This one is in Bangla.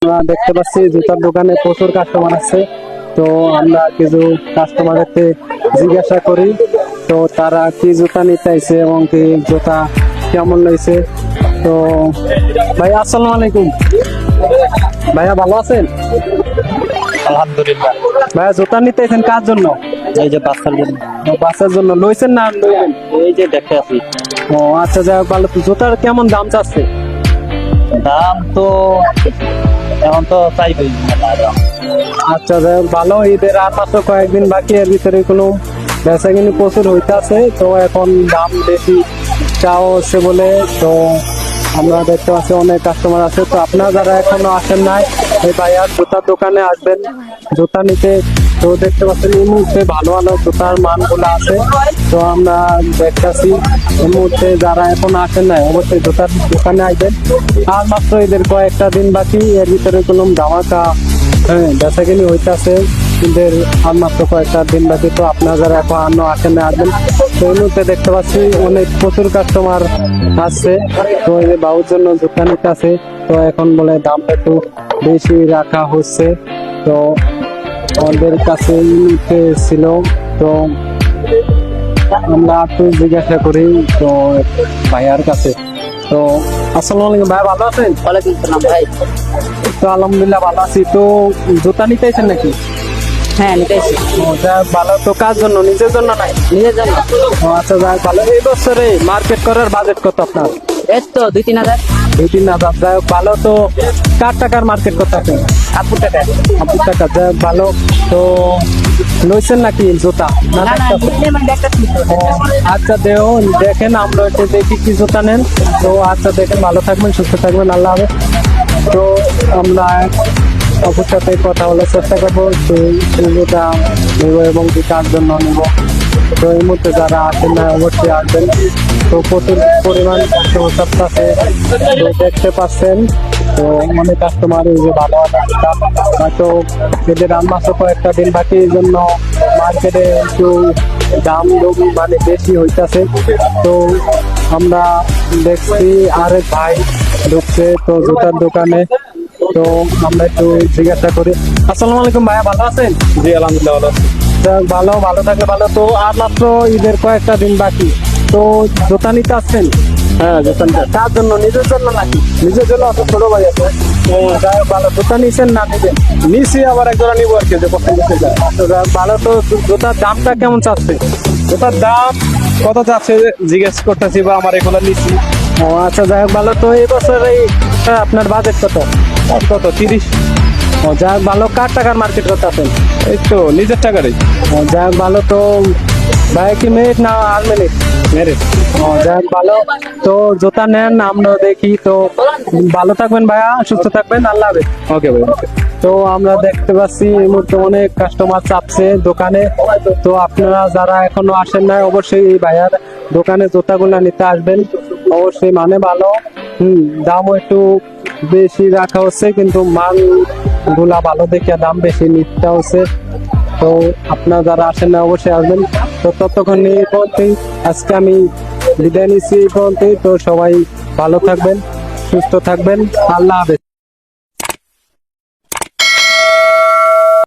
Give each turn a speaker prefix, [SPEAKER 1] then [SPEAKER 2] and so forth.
[SPEAKER 1] আমরা দেখতে পাচ্ছি জুতার দোকানে প্রচুর কাস্টমার আছে। তো আমরা কিছু কাস্টমারকে জিজ্ঞাসা করি তো তারা কি জুতা নিতে আইছে এবং কি জুতা কেমন লইছে। তো ভাই আসসালামু আলাইকুম, ভাইয়া ভালো আছেন?
[SPEAKER 2] আলহামদুলিল্লাহ।
[SPEAKER 1] ভাইয়া জুতা নিতে আইছেন কার জন্য?
[SPEAKER 2] এই যে বাচ্চার জন্য।
[SPEAKER 1] ও, বাচ্চার জন্য লইছেন না লইবেন?
[SPEAKER 2] এই যে দেখে আছি।
[SPEAKER 1] ও আচ্ছা, যাই হোক ভালো। তো জুতার কেমন দাম চাচ্ছে?
[SPEAKER 2] দাম তো এখন তো চাইবেই মেলা দাম।
[SPEAKER 1] আচ্ছা, যাই হোক ভালো। ঈদের আর মাত্র কয়েকদিন বাকি, এর ভিতরে কোনো বেচা কিনি প্রচুর হইতে আছে। তো এখন দাম বেশি চাও হচ্ছে বলে তো আমরা দেখতে পাচ্ছি অনেক কাস্টমার আছে। তো আপনারা যারা এখনো আসেন নাই এই ভাইয়ার জুতার দোকানে আসবেন জুতা নিতে। তো দেখতে পাচ্ছেন এই মুহূর্তে ভালো ভালো জুতার মানগুলো আছে। তো আমরা দেখতেছি এই মুহূর্তে যারা এখন আসেন নাই অবশ্যই জুতার দোকানে আসবেন। আর মাত্র এদের কয়েকটা দিন বাকি, এর ভিতরে কোনো ধামাকা বেচা কিনি হইতেছে। ঈদের আর মাত্র কয়েকটা দিন বাকি। তো আপনারা যারা এখন আসেন না আসবেন। তো এই মুহূর্তে দেখতে পাচ্ছি অনেক প্রচুর কাস্টমার আসছে। তো এই যে বাবুর জন্য জুতা নিতে আছে। তো এখন বলে দামটা একটু বেশি রাখা হচ্ছে। তো আমাদের কাছে এই মুহূর্তে ছিল। তো আমরা একটু জিজ্ঞাসা করি তো ভাইয়ার কাছে। তো আসসালামু আলাইকুম, ভাই ভালো আছেন?
[SPEAKER 2] ওয়ালাইকুম আসসালাম ভাই।
[SPEAKER 1] তো আলহামদুলিল্লাহ ভালো আছি। তো জুতা নিতে আইছেন নাকি?
[SPEAKER 2] হ্যাঁ নিতেছি।
[SPEAKER 1] ভালো। তো কার জন্য? নিজের জন্য নাই?
[SPEAKER 2] নিজের জন্য।
[SPEAKER 1] ও আচ্ছা, যাই ভালো। এই বছরে মার্কেট করার বাজেট কত আপনার?
[SPEAKER 2] এই তো 2-3 হাজার।
[SPEAKER 1] 2-3 হাজার, যাই হোক ভালো। তো কার টাকার মার্কেট করতে আপনি?
[SPEAKER 2] আপুর টাকা।
[SPEAKER 1] আপনার টাকা, যাই হোক ভালো। তো লইছেন নাকি জুতা না
[SPEAKER 2] না না
[SPEAKER 1] দেখতাছেন? ও, আচ্ছা দেখেন আমরা একটু দেখি কি জুতা নেন। তো আচ্ছা দেখেন, ভালো থাকবেন, সুস্থ থাকবেন, আল্লাহ হাফেজ। তো আমরা অপুর সাথে কথা বলার চেষ্টা করবো জুতা নেব এবং কি কার জন্য নেব। তো এই মুহূর্তে যারা আসেন না অবশ্যই আসবেন। তো প্রচুর পরিমাণ কাস্টমার আছে তো দেখতে পাচ্ছেন। তো অনেক কাস্টমার এই যে ভালো হয়তো এদের আর মাত্র কয়েকটা দিন বাকি, এই জন্য মার্কেটে একটু দাম মানে বেশি হইতেছে। তো আমরা দেখছি আরেক ভাই ঢুকছে তো জুতার দোকানে। তো আমরা একটু জিজ্ঞাসা করি। আসসালামু আলাইকুম, ভাইয়া ভালো আছেন?
[SPEAKER 2] জি আলহামদুলিল্লাহ ভালো।
[SPEAKER 1] ভালো ভালো থাকে ভালো। তো আর মাত্র ঈদের কয়েকটা দিন বাকি, তো জুতা নিতে আসছেন?
[SPEAKER 2] হ্যাঁ জুতা নিতে।
[SPEAKER 1] কার জন্য? নিজের জন্য নাকি?
[SPEAKER 2] নিজের জন্য অত ছোট ভাই আছে।
[SPEAKER 1] ও যাই হোক ভালো। জুতা নিছেন না নিবেন?
[SPEAKER 2] নিছি, আবার একজোড়া নিবো আর কি, যে পছন্দ করতে যায়।
[SPEAKER 1] তো যাই হোক ভালো। তো জুতার দামটা কেমন চাচ্ছে?
[SPEAKER 2] জুতার দাম কত চাচ্ছে জিজ্ঞেস করতেছি বা আমার এগুলো নিচ্ছি।
[SPEAKER 1] ও আচ্ছা, যাই হোক ভালো। তো এই বছর এই আপনার বাজেট কত?
[SPEAKER 2] কত 30।
[SPEAKER 1] ও যাই হোক ভালো। কার টাকার মার্কেট করতে আছেন?
[SPEAKER 2] এই তো নিজের টাকারই।
[SPEAKER 1] ও যাই হোক ভালো। তো ভাই কি মিনিট না আর মিনিট?
[SPEAKER 2] মেরে
[SPEAKER 1] ও যাই হোক ভালো। তো জুতা নেন, আমরা দেখি। তো ভালো থাকবেন ভাইয়া, সুস্থ থাকবেন, আল্লাহ হাফেজ।
[SPEAKER 2] ওকে ভাই।
[SPEAKER 1] তো আমরা দেখতে পাচ্ছি এই মুহূর্তে অনেক কাস্টমার চাপছে দোকানে। তো আপনারা যারা এখনো আসেন না অবশ্যই এই ভাইয়ার দোকানে জুতাগুলা নিতে আসবেন। অবশ্যই মানে ভালো। দামও একটু বেশি রাখা হচ্ছে, কিন্তু মাল গুলা ভালো দেখে দাম বেশি নিতে হচ্ছে। তো আপনারা যারা আসেন না অবশ্যই আসবেন। তো ততক্ষণ এই পর্যন্তই আজকে আমি বিদায় নিচ্ছি এই পর্যন্তই। তো সবাই ভালো থাকবেন, সুস্থ থাকবেন, আল্লাহ হাফেজ।